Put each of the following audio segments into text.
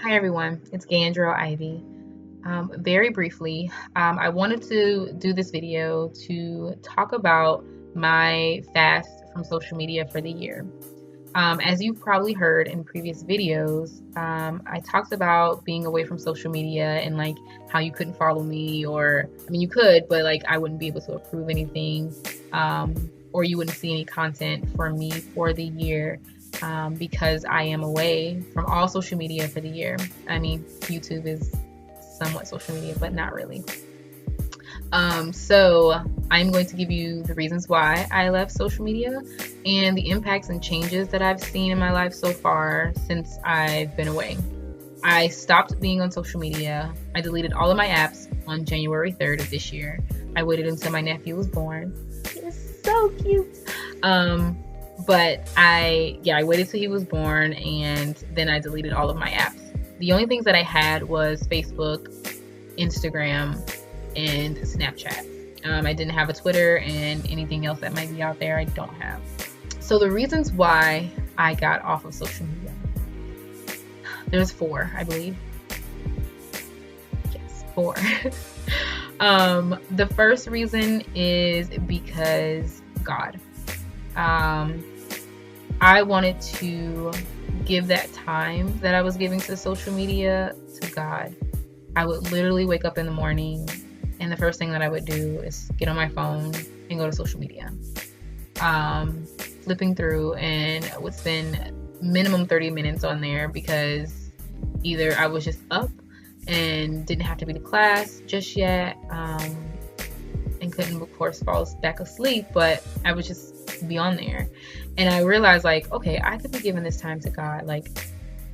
Hi everyone, it's Gandrel Ivy. Very briefly, I wanted to do this video to talk about my fast from social media for the year. As you've probably heard in previous videos, I talked about being away from social media and like how you couldn't follow me, or I mean you could, but like I wouldn't be able to approve anything, or you wouldn't see any content for me for the year. Because I am away from all social media for the year. I mean, YouTube is somewhat social media, but not really. So I'm going to give you the reasons why I left social media and the impacts and changes that I've seen in my life so far since I've been away. I stopped being on social media. I deleted all of my apps on January 3rd of this year. I waited until my nephew was born. He was so cute. But I waited till he was born, and then I deleted all of my apps. The only things that I had was Facebook, Instagram, and Snapchat. I didn't have a Twitter, and anything else that might be out there I don't have. So the reasons why I got off of social media, there's 4, I believe. Yes, 4. The first reason is because God. I wanted to give that time that I was giving to social media to God. I would literally wake up in the morning, and the first thing that I would do is get on my phone and go to social media. Flipping through, and I would spend minimum 30 minutes on there because either I was just up and didn't have to be to class just yet, and couldn't, of course, fall back asleep, but I would just be on there. And I realized, like, okay, I could be giving this time to God. Like,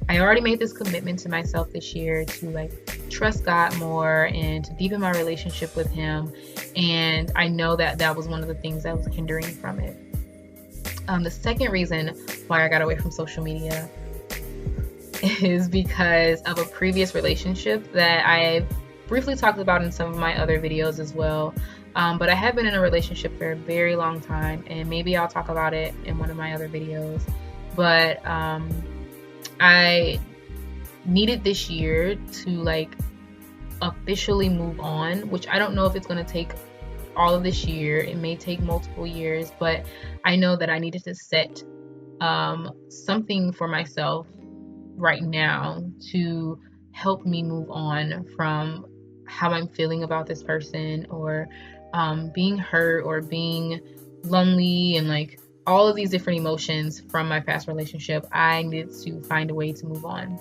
I already made this commitment to myself this year to like trust God more and to deepen my relationship with Him. And I know that that was one of the things that was hindering from it. The second reason why I got away from social media is because of a previous relationship that I briefly talked about in some of my other videos as well. But I have been in a relationship for a very long time, and maybe I'll talk about it in one of my other videos. But I needed this year to like officially move on, which I don't know if it's going to take all of this year. It may take multiple years, but I know that I needed to set something for myself right now to help me move on from how I'm feeling about this person, or being hurt, or being lonely, and like all of these different emotions from my past relationship. I needed to find a way to move on.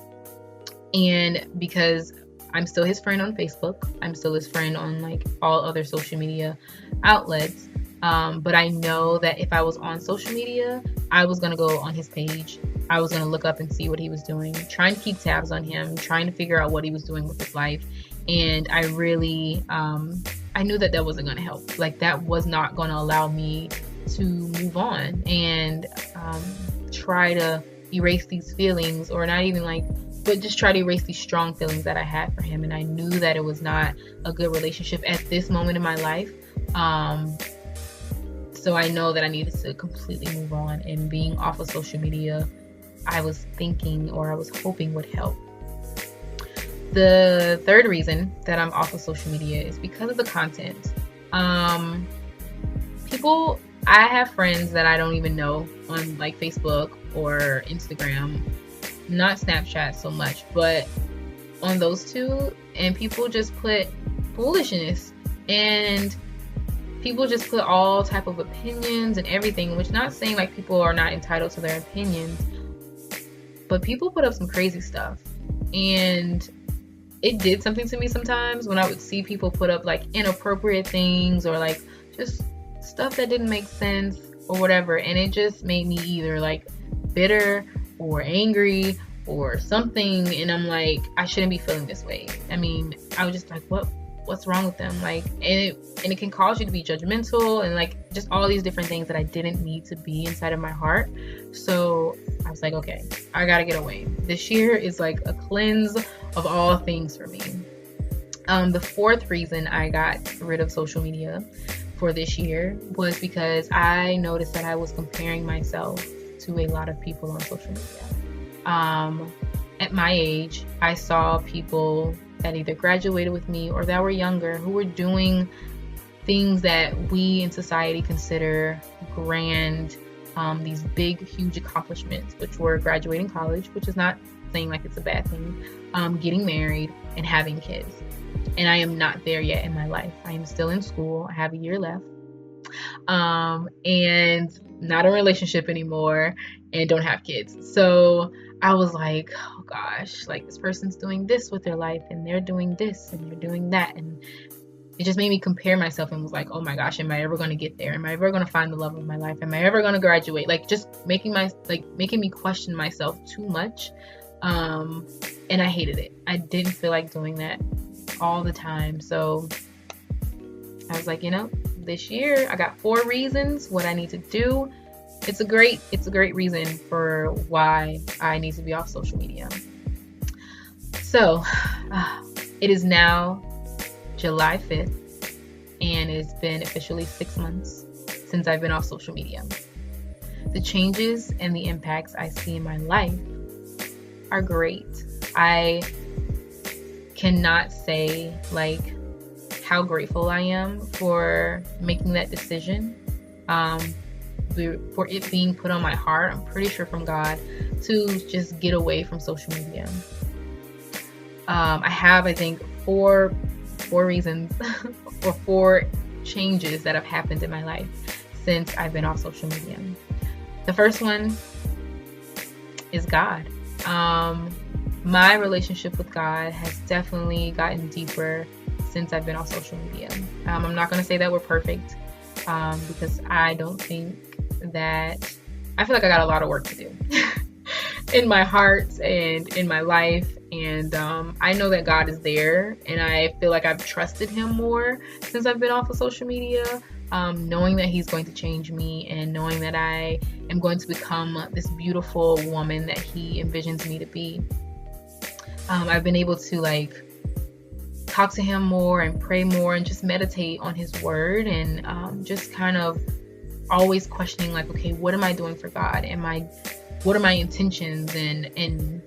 And because I'm still his friend on Facebook, I'm still his friend on like all other social media outlets, but I know that if I was on social media, I was going to go on his page. I was going to look up and see what he was doing, trying to keep tabs on him, trying to figure out what he was doing with his life. And I really, I knew that that wasn't going to help. Like, that was not going to allow me to move on and try to erase these feelings, or not even like, but just try to erase these strong feelings that I had for him. And I knew that it was not a good relationship at this moment in my life. So I know that I needed to completely move on, and being off of social media, I was thinking, or I was hoping, would help. The third reason that I'm off of social media is because of the content. I have friends that I don't even know on like Facebook or Instagram, not Snapchat so much, but on those two, and people just put foolishness, and people just put all type of opinions and everything, which, not saying like people are not entitled to their opinions, but people put up some crazy stuff. And it did something to me sometimes when I would see people put up like inappropriate things, or like just stuff that didn't make sense or whatever. And it just made me either like bitter or angry or something. And I'm like, I shouldn't be feeling this way. I mean, I was just like, what's wrong with them? Like, and it can cause you to be judgmental, and like just all these different things that I didn't need to be inside of my heart. So I was like, okay, I gotta get away. This year is like a cleanse of all things for me. The fourth reason I got rid of social media for this year was because I noticed that I was comparing myself to a lot of people on social media. at my age, I saw people that either graduated with me or that were younger who were doing things that we in society consider grand, these big, huge accomplishments, which were graduating college, which is not saying like it's a bad thing, getting married and having kids. And I am not there yet in my life. I am still in school. I have a year left. And not in a relationship anymore and don't have kids. So I was like, oh gosh, like this person's doing this with their life and they're doing this and they're doing that. And it just made me compare myself and was like, oh my gosh, am I ever going to get there? Am I ever going to find the love of my life? Am I ever going to graduate? Like just making me question myself too much. And I hated it. I didn't feel like doing that all the time. So I was like, this year I got 4 reasons what I need to do. It's a great reason for why I need to be off social media. So it is now July 5th and it's been officially 6 months since I've been off social media. The changes and the impacts I see in my life are great. I cannot say like how grateful I am for making that decision, for it being put on my heart, I'm pretty sure from God, to just get away from social media. I have, I think, four reasons or 4 changes that have happened in my life since I've been off social media. The first one is God. My relationship with God has definitely gotten deeper since I've been on social media. I'm not going to say that we're perfect, because I don't think that, I feel like I got a lot of work to do in my heart and in my life. And I know that God is there, and I feel like I've trusted him more since I've been off of social media, knowing that he's going to change me and knowing that I am going to become this beautiful woman that he envisions me to be. I've been able to like talk to him more and pray more and just meditate on his word, and just kind of always questioning like, okay, what am I doing for God? What are my intentions? And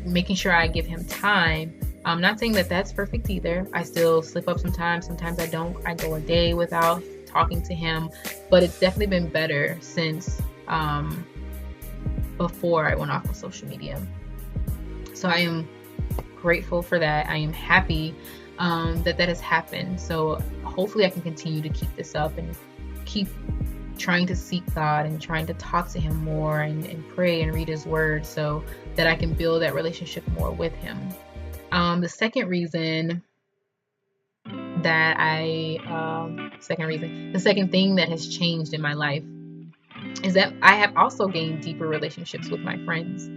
making sure I give him time. I'm not saying that that's perfect either. I still slip up sometimes. Sometimes I don't. I go a day without talking to him, but it's definitely been better since before I went off of social media. So I am grateful for that. I am happy that has happened. So hopefully I can continue to keep this up and keep trying to seek God and trying to talk to him more and pray and read his word so that I can build that relationship more with him. The second thing that has changed in my life is that I have also gained deeper relationships with my friends.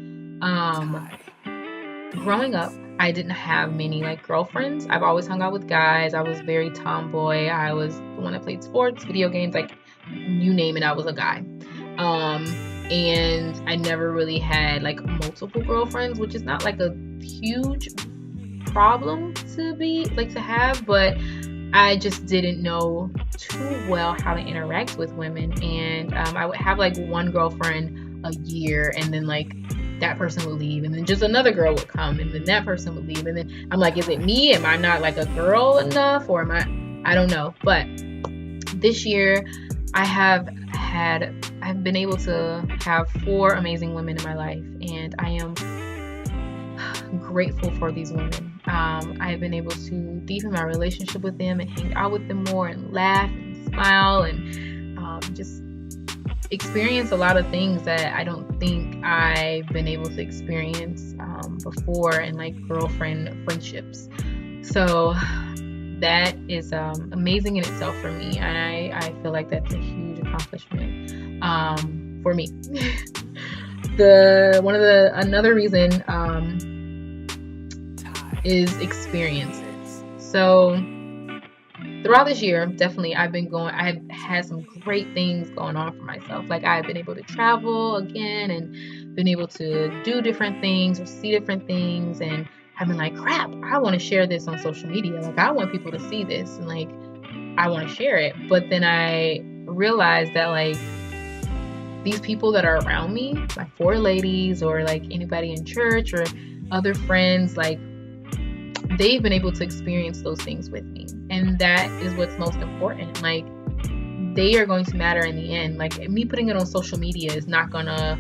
Growing up, I didn't have many like girlfriends. I've always hung out with guys. I was very tomboy. I was the one that played sports, video games, like you name it, I was a guy. And I never really had like multiple girlfriends, which is not like a huge problem to have, but I just didn't know too well how to interact with women. And I would have like one girlfriend a year, and then like that person would leave, and then just another girl would come, and then that person would leave, and then I'm like, is it me? Am I not like a girl enough, or I don't know. But this year I've been able to have 4 amazing women in my life, and I am grateful for these women. I've been able to deepen my relationship with them and hang out with them more and laugh and smile and just experience a lot of things that I don't think I've been able to experience before in like girlfriend friendships. So that is amazing in itself for me, and I feel like that's a huge accomplishment for me. Another reason is experiences. So throughout this year, definitely I have had some great things going on for myself. Like I've been able to travel again and been able to do different things or see different things, and I've been like, crap, I want to share this on social media. Like I want people to see this, and like I want to share it. But then I realized that like these people that are around me, my four ladies, or like anybody in church or other friends, like they've been able to experience those things with me, and that is what's most important. Like, they are going to matter in the end. Like, me putting it on social media is not gonna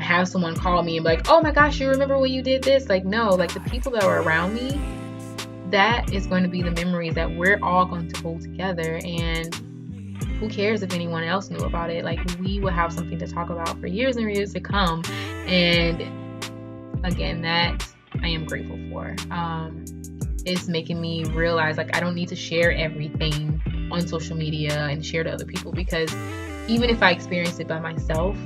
have someone call me and be like, oh my gosh, you remember when you did this? Like, no, like the people that are around me, that is going to be the memories that we're all going to hold together. And who cares if anyone else knew about it? Like, we will have something to talk about for years and years to come. And again, that I am grateful for. It's making me realize, like, I don't need to share everything on social media and share to other people, because even if I experienced it by myself,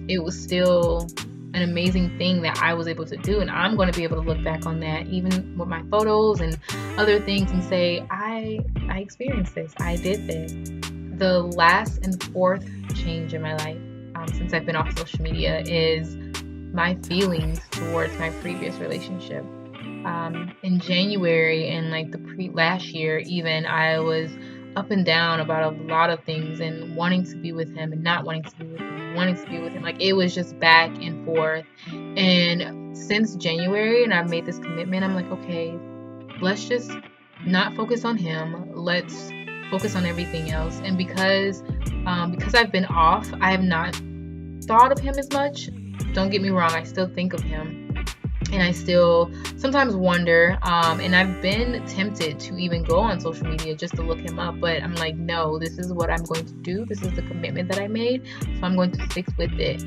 it was still an amazing thing that I was able to do, and I'm going to be able to look back on that even with my photos and other things and say, I experienced this, I did this. The last and fourth change in my life since I've been off social media is my feelings towards my previous relationship. In January and like last year even, I was up and down about a lot of things and wanting to be with him and not wanting to be with him, wanting to be with him. Like, it was just back and forth. And since January, and I've made this commitment, I'm like, okay, let's just not focus on him. Let's focus on everything else. And because I've been off, I have not thought of him as much. Don't get me wrong, I still think of him. And I still sometimes wonder, and I've been tempted to even go on social media just to look him up, but I'm like, no, this is what I'm going to do. This is the commitment that I made, so I'm going to stick with it.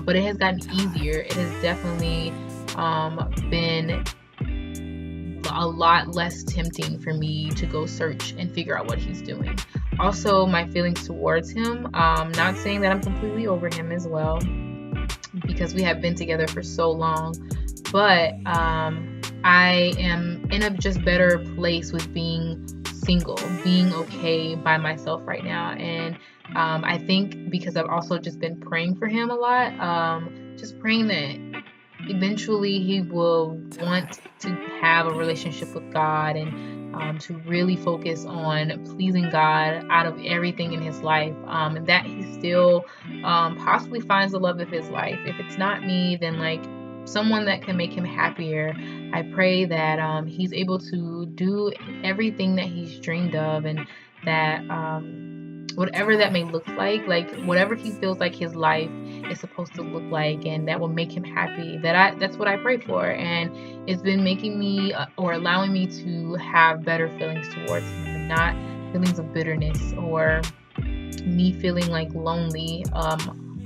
But it has gotten easier. It has definitely been a lot less tempting for me to go search and figure out what he's doing. Also, my feelings towards him, not saying that I'm completely over him as well, because we have been together for so long. But I am in a just better place with being single, being okay by myself right now. And I think because I've also just been praying for him a lot, just praying that eventually he will want to have a relationship with God, and to really focus on pleasing God out of everything in his life, and that he still possibly finds the love of his life. If it's not me, then like someone that can make him happier. I pray that he's able to do everything that he's dreamed of, and that whatever that may look like whatever he feels like his life is supposed to look like, and that will make him happy. That's what I pray for, and it's been making me or allowing me to have better feelings towards him, and not feelings of bitterness or me feeling like lonely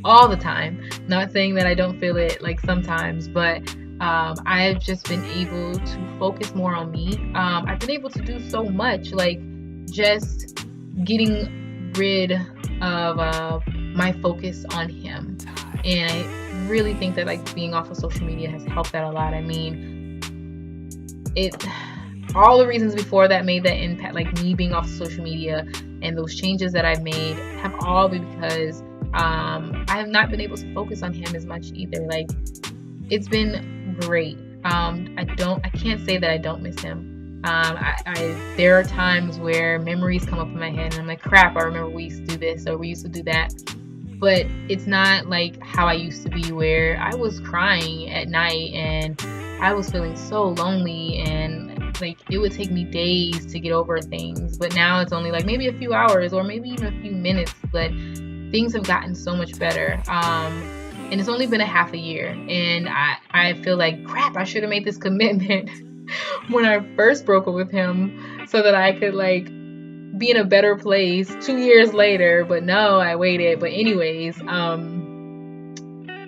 all the time. Not saying that I don't feel it like sometimes, but I've just been able to focus more on me. I've been able to do so much, like just getting rid of my focus on him. And I really think that like being off of social media has helped that a lot. I mean, all the reasons before that made that impact, like me being off of social media and those changes that I've made, have all been because I have not been able to focus on him as much either. Like, it's been great. I can't say that I don't miss him. There are times where memories come up in my head and I'm like, crap, I remember we used to do this or we used to do that. But it's not like how I used to be, where I was crying at night and I was feeling so lonely, and like it would take me days to get over things. But now it's only like maybe a few hours or maybe even a few minutes, but things have gotten so much better. And it's only been a half a year, and I feel like crap, I should have made this commitment when I first broke up with him so that I could like be in a better place 2 years later. But no, I waited. But anyways, and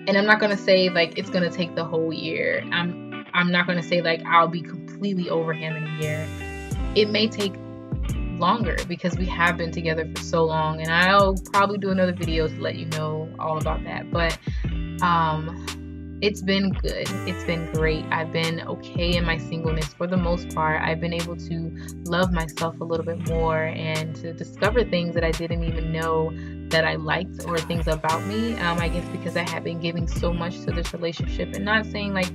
I'm not gonna say like it's gonna take the whole year. I'm not gonna say like I'll be completely over him in a year. It may take longer because we have been together for so long, and I'll probably do another video to let you know all about that. But it's been good. It's been great. I've been okay in my singleness for the most part. I've been able to love myself a little bit more and to discover things that I didn't even know that I liked, or things about me. I guess because I have been giving so much to this relationship, and not saying like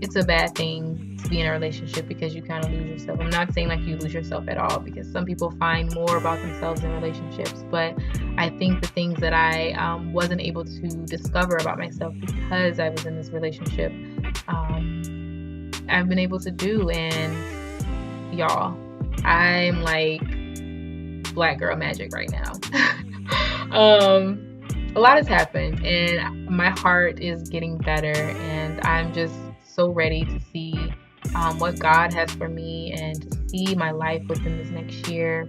it's a bad thing to be in a relationship because you kind of lose yourself. I'm not saying like you lose yourself at all, because some people find more about themselves in relationships, but I think the things that I wasn't able to discover about myself because I was in this relationship, I've been able to do. And y'all, I'm like black girl magic right now. A lot has happened, and my heart is getting better, and I'm just so ready to see what God has for me and to see my life within this next year.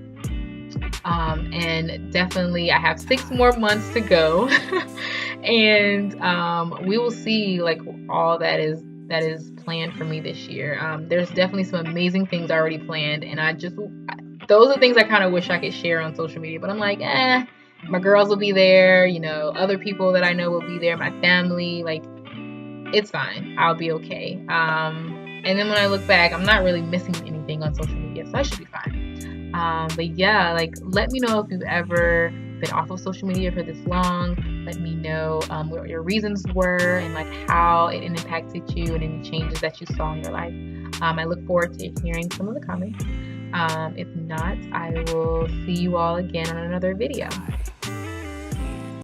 And definitely I have 6 more months to go. And we will see like all that is planned for me this year. There's definitely some amazing things already planned, and those are things I kind of wish I could share on social media, but I'm like, my girls will be there, you know, other people that I know will be there, my family, like, it's fine. I'll be okay. And then when I look back, I'm not really missing anything on social media, so I should be fine. But yeah, like, let me know if you've ever been off of social media for this long. Let me know what your reasons were and like how it impacted you and any changes that you saw in your life. I look forward to hearing some of the comments. If not, I will see you all again on another video.